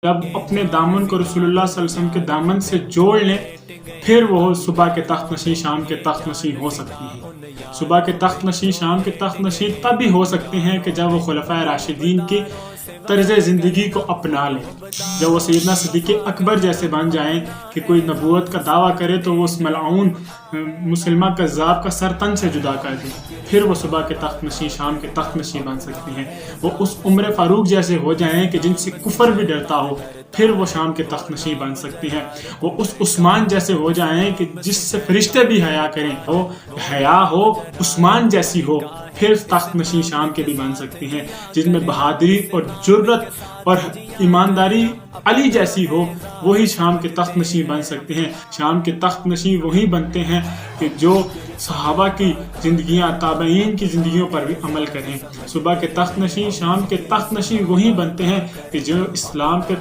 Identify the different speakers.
Speaker 1: जब अपने दामन को रसूलुल्लाह सल्लल्लाहु अलैहि वसल्लम के दामन से जोड़ लें, फिर वो सुबह के तख्त नशीं शाम के तख्त नशीं हो सकती हैं। सुबह के तख्त नशीं शाम के तख्त नशीं तब भी हो सकते हैं कि जब वो खुलफाए राशिदीन की तर्ज ज़िंदगी को अपना लें, जब वो सैयदना सिद्दीक़ अकबर जैसे बन जाएं कि कोई नबूवत का दावा करे तो वो उस मलऊन मुसलमा कज़्ज़ाब का सर तन से जुदा कर दे, फिर वो सुबह के तख्त नशीं शाम के तख्त नशीं बन सकती हैं। वो उस उम्र फ़ारूक जैसे हो जाएं कि जिनसे कुफर भी डरता हो, फिर वो शाम के तख्त नशीं बन सकती हैं। वो उस उस्मान जैसे हो जाएं कि जिससे फरिश्ते भी हया करें, वो हया हो उस्मान जैसी हो, फिर तख्त नशीं शाम के भी बन सकती हैं। जिनमें बहादुरी और जुर्रत और ईमानदारी अली जैसी हो, वही शाम के तख्त नशीं बन सकते हैं। शाम के तख्त नशीं वही बनते हैं कि जो सहाबा की ज़िंदगियाँ, ताबईन की ज़िंदगियों पर भी अमल करें। सुबह के तख्त नशीं शाम के तख्त नशीं वही बनते हैं कि जो इस्लाम के